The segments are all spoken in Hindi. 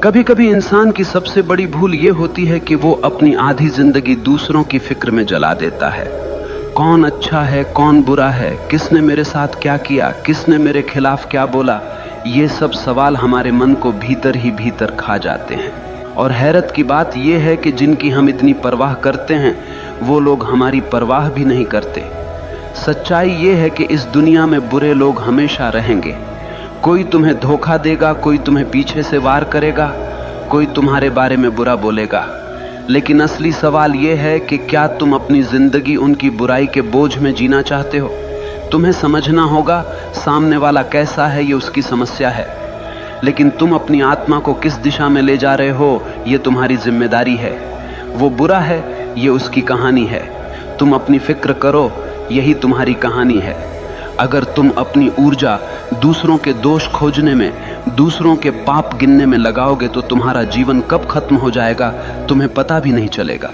कभी कभी इंसान की सबसे बड़ी भूल यह होती है कि वो अपनी आधी जिंदगी दूसरों की फिक्र में जला देता है। कौन अच्छा है, कौन बुरा है, किसने मेरे साथ क्या किया, किसने मेरे खिलाफ क्या बोला, ये सब सवाल हमारे मन को भीतर ही भीतर खा जाते हैं। और हैरत की बात यह है कि जिनकी हम इतनी परवाह करते हैं वो लोग हमारी परवाह भी नहीं करते। सच्चाई यह है कि इस दुनिया में बुरे लोग हमेशा रहेंगे। कोई तुम्हें धोखा देगा, कोई तुम्हें पीछे से वार करेगा, कोई तुम्हारे बारे में बुरा बोलेगा। लेकिन असली सवाल यह है कि क्या तुम अपनी जिंदगी उनकी बुराई के बोझ में जीना चाहते हो? तुम्हें समझना होगा सामने वाला कैसा है, ये उसकी समस्या है, लेकिन तुम अपनी आत्मा को किस दिशा में ले जा रहे हो, ये तुम्हारी जिम्मेदारी है। वो बुरा है, ये उसकी कहानी है। तुम अपनी फिक्र करो, यही तुम्हारी कहानी है। अगर तुम अपनी ऊर्जा दूसरों के दोष खोजने में, दूसरों के पाप गिनने में लगाओगे तो तुम्हारा जीवन कब खत्म हो जाएगा तुम्हें पता भी नहीं चलेगा।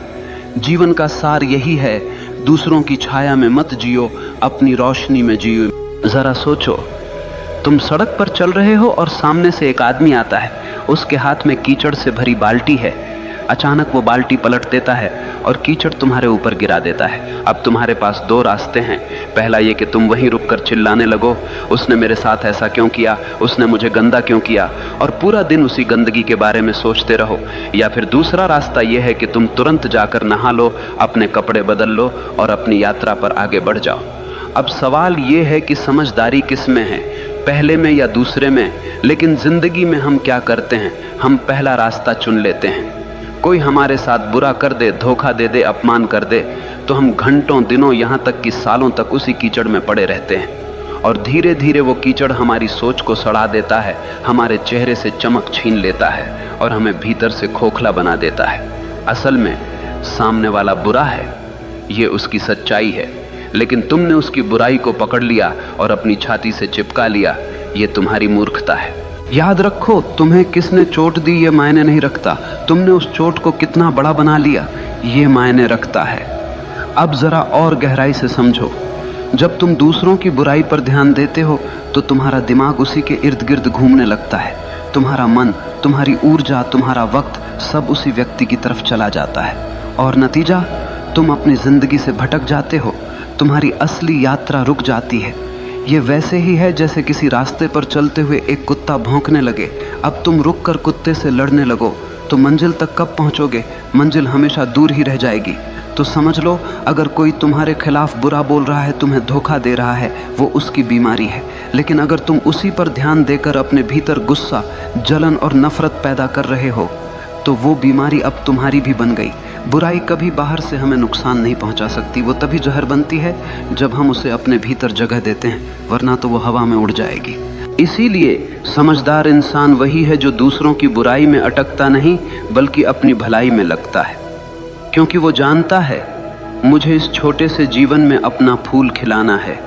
जीवन का सार यही है, दूसरों की छाया में मत जियो, अपनी रोशनी में जियो। जरा सोचो, तुम सड़क पर चल रहे हो और सामने से एक आदमी आता है, उसके हाथ में कीचड़ से भरी बाल्टी है। अचानक वो बाल्टी पलट देता है और कीचड़ तुम्हारे ऊपर गिरा देता है। अब तुम्हारे पास दो रास्ते हैं। पहला ये कि तुम वहीं रुककर चिल्लाने लगो, उसने मेरे साथ ऐसा क्यों किया, उसने मुझे गंदा क्यों किया, और पूरा दिन उसी गंदगी के बारे में सोचते रहो। या फिर दूसरा रास्ता यह है कि तुम तुरंत जाकर नहा लो, अपने कपड़े बदल लो और अपनी यात्रा पर आगे बढ़ जाओ। अब सवाल यह है कि समझदारी किस में है, पहले में या दूसरे में? लेकिन जिंदगी में हम क्या करते हैं, हम पहला रास्ता चुन लेते हैं। कोई हमारे साथ बुरा कर दे, धोखा दे दे, अपमान कर दे, तो हम घंटों, दिनों, यहाँ तक कि सालों तक उसी कीचड़ में पड़े रहते हैं। और धीरे धीरे वो कीचड़ हमारी सोच को सड़ा देता है, हमारे चेहरे से चमक छीन लेता है और हमें भीतर से खोखला बना देता है। असल में सामने वाला बुरा है, ये उसकी सच्चाई है, लेकिन तुमने उसकी बुराई को पकड़ लिया और अपनी छाती से चिपका लिया। ये तुम्हारी मूर्खता है। याद रखो, तुम्हें किसने चोट दी ये मायने नहीं रखता, तुमने उस चोट को कितना बड़ा बना लिया ये मायने रखता है। अब जरा और गहराई से समझो, जब तुम दूसरों की बुराई पर ध्यान देते हो तो तुम्हारा दिमाग उसी के इर्द गिर्द घूमने लगता है। तुम्हारा मन, तुम्हारी ऊर्जा, तुम्हारा वक्त सब उसी व्यक्ति की तरफ चला जाता है और नतीजा, तुम अपनी जिंदगी से भटक जाते हो। तुम्हारी असली यात्रा रुक जाती है। ये वैसे ही है जैसे किसी रास्ते पर चलते हुए एक कुत्ता भौंकने लगे। अब तुम रुककर कुत्ते से लड़ने लगो तो मंजिल तक कब पहुंचोगे? मंजिल हमेशा दूर ही रह जाएगी। तो समझ लो, अगर कोई तुम्हारे खिलाफ बुरा बोल रहा है, तुम्हें धोखा दे रहा है, वो उसकी बीमारी है। लेकिन अगर तुम उसी पर ध्यान देकर अपने भीतर गुस्सा, जलन और नफरत पैदा कर रहे हो तो वो बीमारी अब तुम्हारी भी बन गई। बुराई कभी बाहर से हमें नुकसान नहीं पहुंचा सकती, वो तभी जहर बनती है जब हम उसे अपने भीतर जगह देते हैं, वरना तो वो हवा में उड़ जाएगी। इसीलिए समझदार इंसान वही है जो दूसरों की बुराई में अटकता नहीं बल्कि अपनी भलाई में लगता है, क्योंकि वो जानता है मुझे इस छोटे से जीवन में अपना फूल खिलाना है,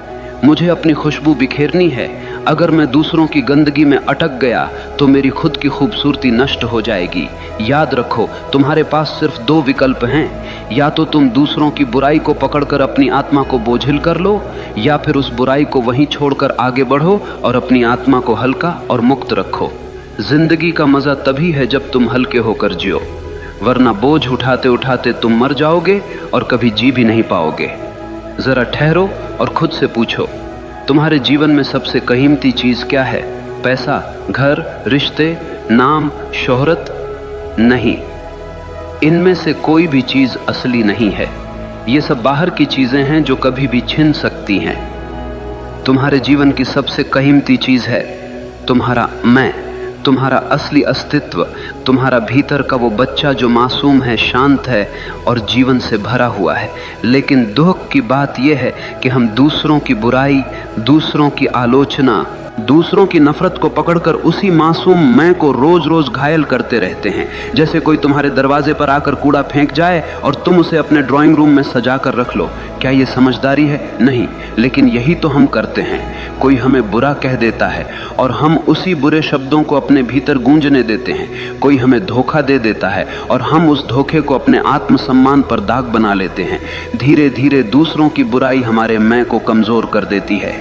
मुझे अपनी खुशबू बिखेरनी है। अगर मैं दूसरों की गंदगी में अटक गया तो मेरी खुद की खूबसूरती नष्ट हो जाएगी। याद रखो, तुम्हारे पास सिर्फ दो विकल्प हैं, या तो तुम दूसरों की बुराई को पकड़कर अपनी आत्मा को बोझिल कर लो, या फिर उस बुराई को वहीं छोड़कर आगे बढ़ो और अपनी आत्मा को हल्का और मुक्त रखो। जिंदगी का मजा तभी है जब तुम हल्के होकर जियो, वरना बोझ उठाते उठाते तुम मर जाओगे और कभी जी भी नहीं पाओगे। जरा ठहरो और खुद से पूछो, तुम्हारे जीवन में सबसे कीमती चीज क्या है? पैसा, घर, रिश्ते, नाम, शोहरत? नहीं, इनमें से कोई भी चीज असली नहीं है। ये सब बाहर की चीजें हैं जो कभी भी छिन सकती हैं। तुम्हारे जीवन की सबसे कीमती चीज है तुम्हारा मैं, तुम्हारा असली अस्तित्व, तुम्हारा भीतर का वो बच्चा जो मासूम है, शांत है और जीवन से भरा हुआ है। लेकिन दुख की बात यह है कि हम दूसरों की बुराई, दूसरों की आलोचना, दूसरों की नफरत को पकड़कर उसी मासूम मैं को रोज रोज घायल करते रहते हैं। जैसे कोई तुम्हारे दरवाजे पर आकर कूड़ा फेंक जाए और तुम उसे अपने ड्राइंग रूम में सजा कर रख लो। क्या ये समझदारी है? नहीं, लेकिन यही तो हम करते हैं। कोई हमें बुरा कह देता है और हम उसी बुरे शब्दों को अपने भीतर गूंजने देते हैं। कोई हमें धोखा दे देता है और हम उस धोखे को अपने आत्मसम्मान पर दाग बना लेते हैं। धीरे धीरे दूसरों की बुराई हमारे मैं को कमजोर कर देती है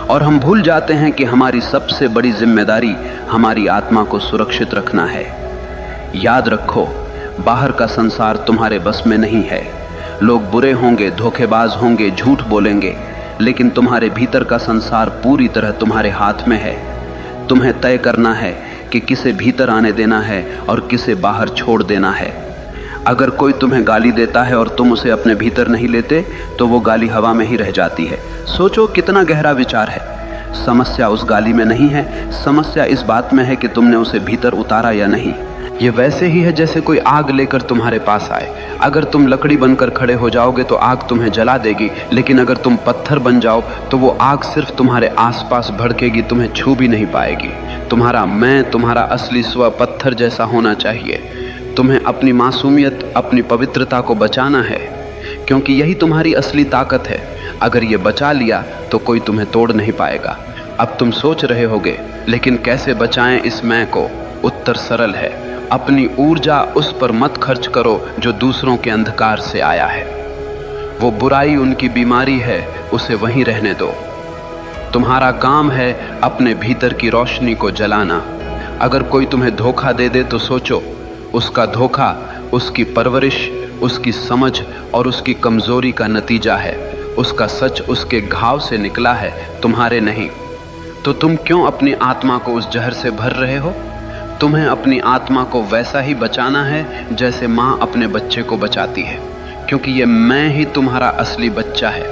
और हम भूल जाते हैं कि हमारी सबसे बड़ी जिम्मेदारी हमारी आत्मा को सुरक्षित रखना है। याद रखो, बाहर का संसार तुम्हारे बस में नहीं है। लोग बुरे होंगे, धोखेबाज होंगे, झूठ बोलेंगे, लेकिन तुम्हारे भीतर का संसार पूरी तरह तुम्हारे हाथ में है। तुम्हें तय करना है कि किसे भीतर आने देना है और किसे बाहर छोड़ देना है। अगर कोई तुम्हें गाली देता है और तुम उसे अपने भीतर नहीं लेते तो वो गाली हवा में ही रह जाती है। सोचो कितना गहरा विचार है। समस्या उस गाली में नहीं है, समस्या इस बात में है कि तुमने उसे भीतर उतारा या नहीं। ये वैसे ही है जैसे कोई आग लेकर तुम्हारे पास आए। अगर तुम लकड़ी बनकर खड़े हो जाओगे तो आग तुम्हें जला देगी, लेकिन अगर तुम पत्थर बन जाओ तो वो आग सिर्फ तुम्हारे आसपास भड़केगी, तुम्हें छू भी नहीं पाएगी। तुम्हारा मैं, तुम्हारा असली स्व पत्थर जैसा होना चाहिए। तुम्हें अपनी मासूमियत, अपनी पवित्रता को बचाना है, क्योंकि यही तुम्हारी असली ताकत है। अगर ये बचा लिया तो कोई तुम्हें तोड़ नहीं पाएगा। अब तुम सोच रहे होगे, लेकिन कैसे बचाएं इस मैं को? उत्तर सरल है, अपनी ऊर्जा उस पर मत खर्च करो जो दूसरों के अंधकार से आया है। वो बुराई उनकी बीमारी है, उसे वहीं रहने दो। तुम्हारा काम है अपने भीतर की रोशनी को जलाना। अगर कोई तुम्हें धोखा दे दे तो सोचो, उसका धोखा उसकी परवरिश, उसकी समझ और उसकी कमजोरी का नतीजा है। उसका सच उसके घाव से निकला है, तुम्हारे नहीं। तो तुम क्यों अपनी आत्मा को उस जहर से भर रहे हो? तुम्हें अपनी आत्मा को वैसा ही बचाना है जैसे माँ अपने बच्चे को बचाती है, क्योंकि ये मैं ही तुम्हारा असली बच्चा है।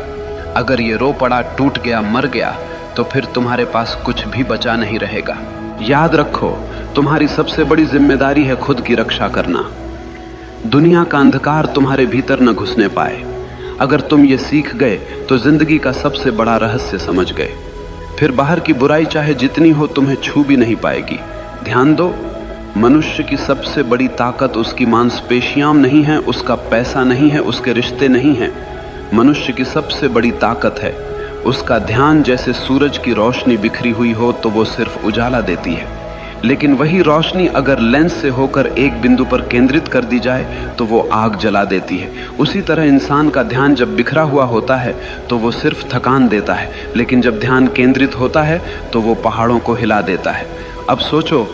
अगर ये रो पड़ा, टूट गया, मर गया तो फिर तुम्हारे पास कुछ भी बचा नहीं रहेगा। याद रखो, तुम्हारी सबसे बड़ी जिम्मेदारी है खुद की रक्षा करना। दुनिया का अंधकार तुम्हारे भीतर न घुसने पाए। अगर तुम ये सीख गए तो जिंदगी का सबसे बड़ा रहस्य समझ गए। फिर बाहर की बुराई चाहे जितनी हो तुम्हें छू भी नहीं पाएगी। ध्यान दो, मनुष्य की सबसे बड़ी ताकत उसकी मांसपेशियां नहीं है, उसका पैसा नहीं है, उसके रिश्ते नहीं हैं। मनुष्य की सबसे बड़ी ताकत है उसका ध्यान। जैसे सूरज की रोशनी बिखरी हुई हो तो वो सिर्फ उजाला देती है, लेकिन वही रोशनी अगर लेंस से होकर एक बिंदु पर केंद्रित कर दी जाए तो वो आग जला देती है। उसी तरह इंसान का ध्यान जब बिखरा हुआ होता है तो वो सिर्फ थकान देता है, लेकिन जब ध्यान केंद्रित होता है तो वो पहाड़ों को हिला देता है। अब सोचो,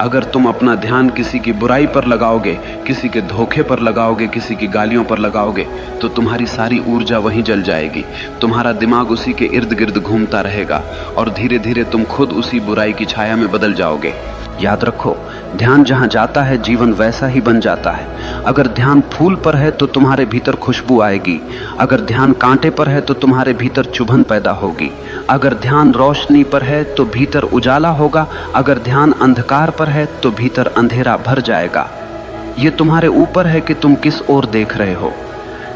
अगर तुम अपना ध्यान किसी की बुराई पर लगाओगे, किसी के धोखे पर लगाओगे, किसी की गालियों पर लगाओगे तो तुम्हारी सारी ऊर्जा वहीं जल जाएगी। तुम्हारा दिमाग उसी के इर्द गिर्द घूमता रहेगा और धीरे धीरे तुम खुद उसी बुराई की छाया में बदल जाओगे। याद रखो, ध्यान जहां जाता है जीवन वैसा ही बन जाता है। अगर ध्यान फूल पर है तो तुम्हारे भीतर खुशबू आएगी। अगर ध्यान कांटे पर है तो तुम्हारे भीतर चुभन पैदा होगी। अगर ध्यान रोशनी पर है तो भीतर उजाला होगा। अगर ध्यान अंधकार पर है तो भीतर अंधेरा भर जाएगा। ये तुम्हारे ऊपर है कि तुम किस ओर देख रहे हो।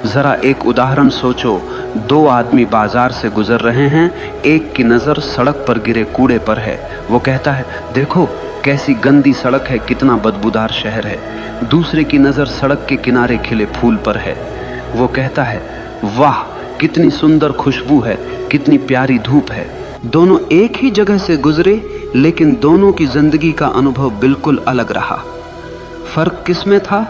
जरा एक उदाहरण सोचो, दो आदमी बाजार से गुजर रहे हैं। एक की नजर सड़क पर गिरे कूड़े पर है। वो कहता है, देखो कैसी गंदी सड़क है, कितना बदबूदार शहर है। दूसरे की नजर सड़क के किनारे खिले फूल पर है। वो कहता है, वाह कितनी सुंदर खुशबू है, कितनी प्यारी धूप है। दोनों एक ही जगह से गुजरे, लेकिन दोनों की जिंदगी का अनुभव बिल्कुल अलग रहा। फर्क किसमें था?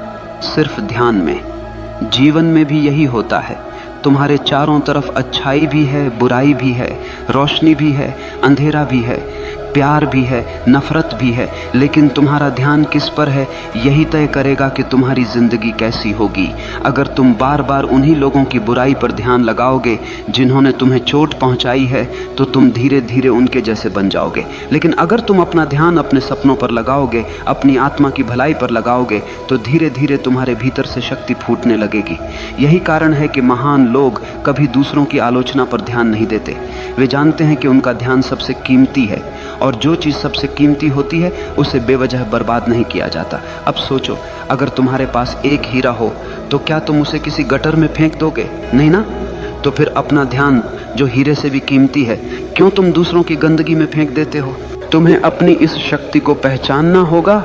सिर्फ ध्यान में। जीवन में भी यही होता है। तुम्हारे चारों तरफ अच्छाई भी है, बुराई भी है, रोशनी भी है, अंधेरा भी है, प्यार भी है, नफरत भी है, लेकिन तुम्हारा ध्यान किस पर है यही तय करेगा कि तुम्हारी जिंदगी कैसी होगी। अगर तुम बार बार उन्हीं लोगों की बुराई पर ध्यान लगाओगे जिन्होंने तुम्हें चोट पहुंचाई है तो तुम धीरे धीरे उनके जैसे बन जाओगे। लेकिन अगर तुम अपना ध्यान अपने सपनों पर लगाओगे, अपनी आत्मा की भलाई पर लगाओगे तो धीरे धीरे तुम्हारे भीतर से शक्ति फूटने लगेगी। यही कारण है कि महान लोग कभी दूसरों की आलोचना पर ध्यान नहीं देते। वे जानते हैं कि उनका ध्यान सबसे कीमती है और जो चीज सबसे कीमती होती है उसे बेवजह बर्बाद नहीं किया जाता। अब सोचो, अगर तुम्हारे पास एक हीरा हो तो क्या तुम उसे किसी गटर में फेंक दोगे? नहीं ना। तो फिर अपना ध्यान जो हीरे से भी कीमती है क्यों तुम दूसरों की गंदगी में फेंक देते हो? तुम्हें अपनी इस शक्ति को पहचानना होगा।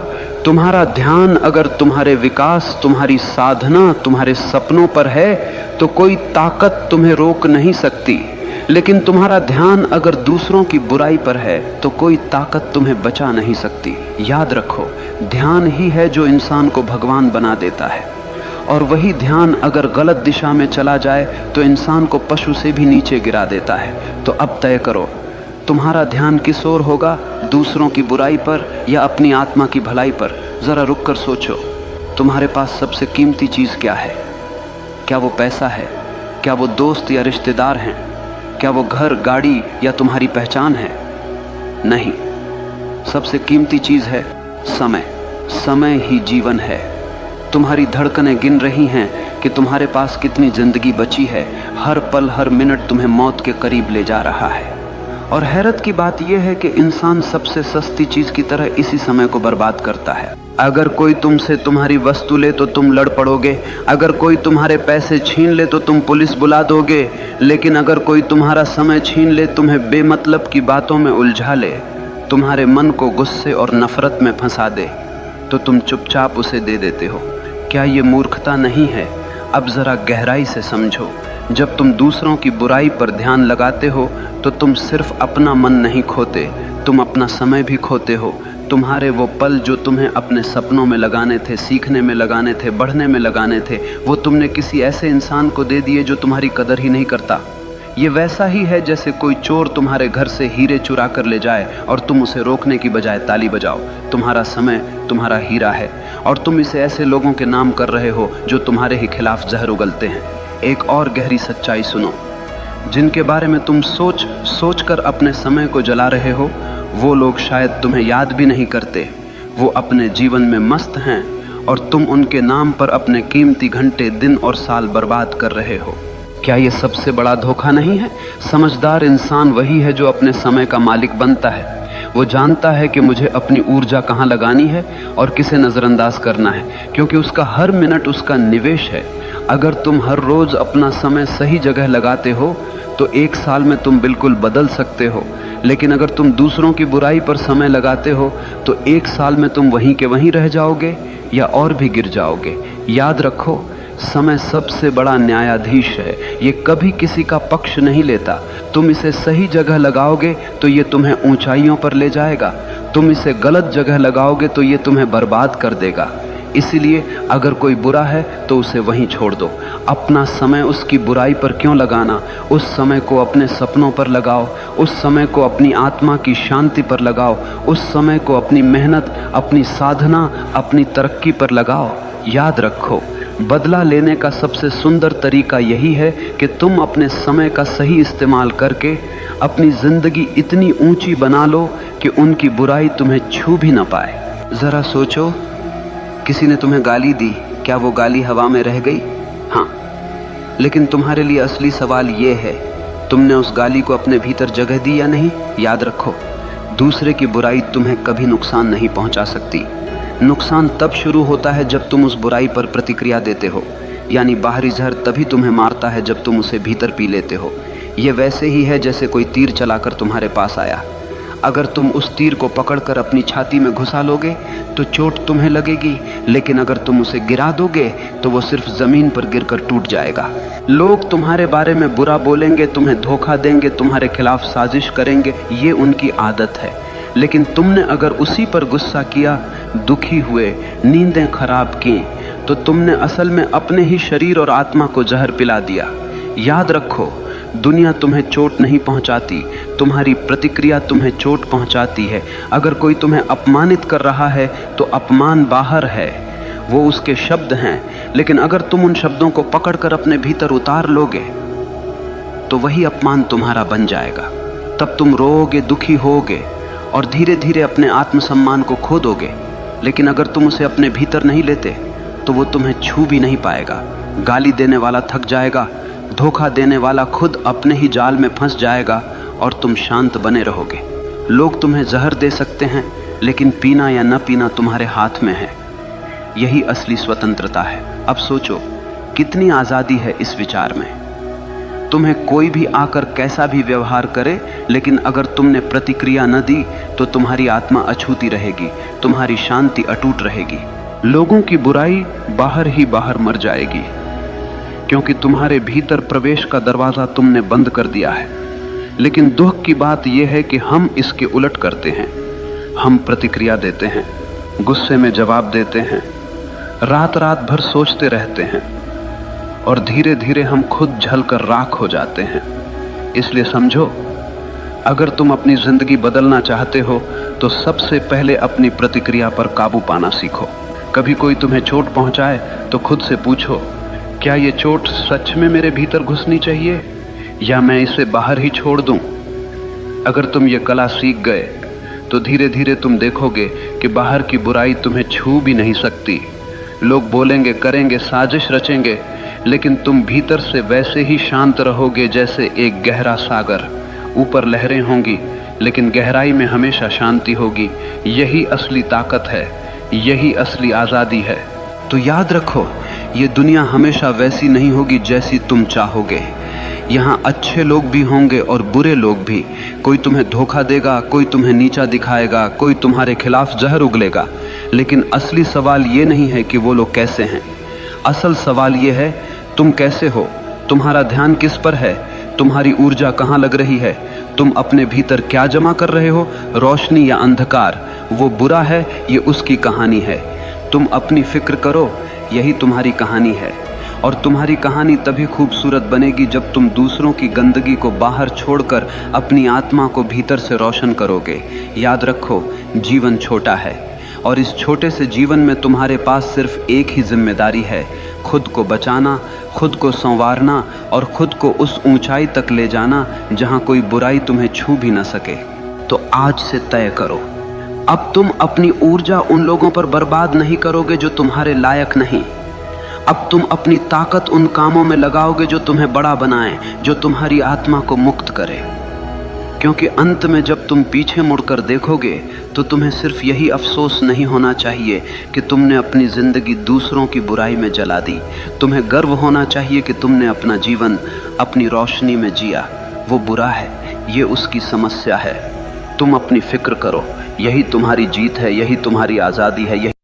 तुम्हारा ध्यान अगर तुम्हारे विकास, तुम्हारी साधना, तुम्हारे सपनों पर है तो कोई ताकत तुम्हें रोक नहीं सकती। लेकिन तुम्हारा ध्यान अगर दूसरों की बुराई पर है तो कोई ताकत तुम्हें बचा नहीं सकती। याद रखो, ध्यान ही है जो इंसान को भगवान बना देता है, और वही ध्यान अगर गलत दिशा में चला जाए तो इंसान को पशु से भी नीचे गिरा देता है। तो अब तय करो, तुम्हारा ध्यान किस ओर होगा, दूसरों की बुराई पर या अपनी आत्मा की भलाई पर? जरा रुक कर सोचो, तुम्हारे पास सबसे कीमती चीज क्या है? क्या वो पैसा है? क्या वो दोस्त या रिश्तेदार हैं? क्या वो घर, गाड़ी या तुम्हारी पहचान है? नहीं, सबसे कीमती चीज है समय। समय ही जीवन है। तुम्हारी धड़कनें गिन रही हैं कि तुम्हारे पास कितनी जिंदगी बची है। हर पल, हर मिनट तुम्हें मौत के करीब ले जा रहा है। और हैरत की बात यह है कि इंसान सबसे सस्ती चीज की तरह इसी समय को बर्बाद करता है। अगर कोई तुमसे तुम्हारी वस्तु ले तो तुम लड़ पड़ोगे, अगर कोई तुम्हारे पैसे छीन ले तो तुम पुलिस बुला दोगे, लेकिन अगर कोई तुम्हारा समय छीन ले, तुम्हें बेमतलब की बातों में उलझा ले, तुम्हारे मन को गुस्से और नफरत में फंसा दे, तो तुम चुपचाप उसे दे देते हो। क्या ये मूर्खता नहीं है? अब जरा गहराई से समझो। जब तुम दूसरों की बुराई पर ध्यान लगाते हो तो तुम सिर्फ अपना मन नहीं खोते, तुम अपना समय भी खोते हो। तुम्हारे वो पल जो तुम्हें अपने सपनों में लगाने थे, सीखने में लगाने थे, बढ़ने में लगाने थे, वो तुमने किसी ऐसे इंसान को दे दिए जो तुम्हारी कदर ही नहीं करता। ये वैसा ही है जैसे कोई चोर तुम्हारे घर से हीरे चुरा कर ले जाए और तुम उसे रोकने की बजाय ताली बजाओ। तुम्हारा समय तुम्हारा हीरा है और तुम इसे ऐसे लोगों के नाम कर रहे हो जो तुम्हारे ही खिलाफ जहर उगलते हैं। एक और गहरी सच्चाई सुनो, जिनके बारे में तुम सोच कर अपने समय को जला रहे हो, वो लोग शायद तुम्हें याद भी नहीं करते। वो अपने जीवन में मस्त हैं और तुम उनके नाम पर अपने कीमती घंटे, दिन और साल बर्बाद कर रहे हो। क्या ये सबसे बड़ा धोखा नहीं है? समझदार इंसान वही है जो अपने समय का मालिक बनता है। वो जानता है कि मुझे अपनी ऊर्जा कहाँ लगानी है और किसे नजरअंदाज करना है, क्योंकि उसका हर मिनट उसका निवेश है। अगर तुम हर रोज अपना समय सही जगह लगाते हो तो एक साल में तुम बिल्कुल बदल सकते हो, लेकिन अगर तुम दूसरों की बुराई पर समय लगाते हो तो एक साल में तुम वहीं के वहीं रह जाओगे या और भी गिर जाओगे। याद रखो, समय सबसे बड़ा न्यायाधीश है। ये कभी किसी का पक्ष नहीं लेता। तुम इसे सही जगह लगाओगे तो ये तुम्हें ऊंचाइयों पर ले जाएगा, तुम इसे गलत जगह लगाओगे तो ये तुम्हें बर्बाद कर देगा। इसीलिए अगर कोई बुरा है तो उसे वहीं छोड़ दो। अपना समय उसकी बुराई पर क्यों लगाना? उस समय को अपने सपनों पर लगाओ, उस समय को अपनी आत्मा की शांति पर लगाओ, उस समय को अपनी मेहनत, अपनी साधना, अपनी तरक्की पर लगाओ। याद रखो, बदला लेने का सबसे सुंदर तरीका यही है कि तुम अपने समय का सही इस्तेमाल करके अपनी जिंदगी इतनी ऊंची बना लो कि उनकी बुराई तुम्हें छू भी ना पाए। जरा सोचो, किसी ने तुम्हें गाली दी, क्या वो गाली हवा में रह गई? हाँ, लेकिन तुम्हारे लिए असली सवाल ये है, तुमने उस गाली को अपने भीतर जगह दी या नहीं? याद रखो, दूसरे की बुराई तुम्हें कभी नुकसान नहीं पहुंचा सकती। नुकसान तब शुरू होता है जब तुम उस बुराई पर प्रतिक्रिया देते हो, यानी बाहरी जहर तभी तुम्हें मारता है जब तुम उसे भीतर पी लेते हो। यह वैसे ही है जैसे कोई तीर चलाकर तुम्हारे पास आया। अगर तुम उस तीर को पकड़कर अपनी छाती में घुसा लोगे तो चोट तुम्हें लगेगी, लेकिन अगर तुम उसे गिरा दोगे तो वो सिर्फ जमीन पर गिरकर टूट जाएगा। लोग तुम्हारे बारे में बुरा बोलेंगे, तुम्हें धोखा देंगे, तुम्हारे खिलाफ साजिश करेंगे, ये उनकी आदत है। लेकिन तुमने अगर उसी पर गुस्सा किया, दुखी हुए, नींदें खराब की, तो तुमने असल में अपने ही शरीर और आत्मा को जहर पिला दिया। याद रखो, दुनिया तुम्हें चोट नहीं पहुंचाती, तुम्हारी प्रतिक्रिया तुम्हें चोट पहुंचाती है। अगर कोई तुम्हें अपमानित कर रहा है तो अपमान बाहर है, वो उसके शब्द हैं, लेकिन अगर तुम उन शब्दों को पकड़कर अपने भीतर उतार लोगे तो वही अपमान तुम्हारा बन जाएगा। तब तुम रोओगे, दुखी होगे और धीरे धीरे अपने आत्मसम्मान को खो दोगे। लेकिन अगर तुम उसे अपने भीतर नहीं लेते तो वो तुम्हें छू भी नहीं पाएगा। गाली देने वाला थक जाएगा, धोखा देने वाला खुद अपने ही जाल में फंस जाएगा और तुम शांत बने रहोगे। लोग तुम्हें जहर दे सकते हैं, लेकिन पीना या न पीना तुम्हारे हाथ में है। यही असली स्वतंत्रता है। अब सोचो, कितनी आज़ादी है इस विचार में। तुम्हें कोई भी आकर कैसा भी व्यवहार करे, लेकिन अगर तुमने प्रतिक्रिया न दी तो तुम्हारी आत्मा अछूती रहेगी, तुम्हारी शांति अटूट रहेगी। लोगों की बुराई बाहर ही बाहर मर जाएगी, क्योंकि तुम्हारे भीतर प्रवेश का दरवाजा तुमने बंद कर दिया है। लेकिन दुख की बात यह है कि हम इसके उलट करते हैं। हम प्रतिक्रिया देते हैं, गुस्से में जवाब देते हैं, रात रात भर सोचते रहते हैं और धीरे धीरे हम खुद जलकर राख हो जाते हैं। इसलिए समझो, अगर तुम अपनी जिंदगी बदलना चाहते हो तो सबसे पहले अपनी प्रतिक्रिया पर काबू पाना सीखो। कभी कोई तुम्हें चोट पहुंचाए तो खुद से पूछो, क्या ये चोट सच में मेरे भीतर घुसनी चाहिए या मैं इसे बाहर ही छोड़ दूं? अगर तुम ये कला सीख गए तो धीरे धीरे तुम देखोगे कि बाहर की बुराई तुम्हें छू भी नहीं सकती। लोग बोलेंगे, करेंगे, साजिश रचेंगे, लेकिन तुम भीतर से वैसे ही शांत रहोगे जैसे एक गहरा सागर। ऊपर लहरें होंगी लेकिन गहराई में हमेशा शांति होगी। यही असली ताकत है, यही असली आजादी है। तो याद रखो, ये दुनिया हमेशा वैसी नहीं होगी जैसी तुम चाहोगे। यहाँ अच्छे लोग भी होंगे और बुरे लोग भी। कोई तुम्हें धोखा देगा, कोई तुम्हें नीचा दिखाएगा, कोई तुम्हारे खिलाफ जहर उगलेगा। लेकिन असली सवाल ये नहीं है कि वो लोग कैसे हैं। असल सवाल ये है, तुम कैसे हो? तुम्हारा ध्यान किस पर है? तुम्हारी ऊर्जा कहाँ लग रही है? तुम अपने भीतर क्या जमा कर रहे हो, रोशनी या अंधकार? वो बुरा है, ये उसकी कहानी है। तुम अपनी फिक्र करो, यही तुम्हारी कहानी है। और तुम्हारी कहानी तभी खूबसूरत बनेगी जब तुम दूसरों की गंदगी को बाहर छोड़कर अपनी आत्मा को भीतर से रोशन करोगे। याद रखो, जीवन छोटा है और इस छोटे से जीवन में तुम्हारे पास सिर्फ एक ही जिम्मेदारी है, खुद को बचाना, खुद को संवारना और खुद को उस ऊंचाई तक ले जाना जहां कोई बुराई तुम्हें छू भी न सके। तो आज से तय करो, अब तुम अपनी ऊर्जा उन लोगों पर बर्बाद नहीं करोगे जो तुम्हारे लायक नहीं। अब तुम अपनी ताकत उन कामों में लगाओगे जो तुम्हें बड़ा बनाए, जो तुम्हारी आत्मा को मुक्त करे। क्योंकि अंत में जब तुम पीछे मुड़कर देखोगे तो तुम्हें सिर्फ यही अफसोस नहीं होना चाहिए कि तुमने अपनी जिंदगी दूसरों की बुराई में जला दी। तुम्हें गर्व होना चाहिए कि तुमने अपना जीवन अपनी रोशनी में जिया। वो बुरा है, ये उसकी समस्या है। तुम अपनी फिक्र करो, यही तुम्हारी जीत है, यही तुम्हारी आज़ादी है।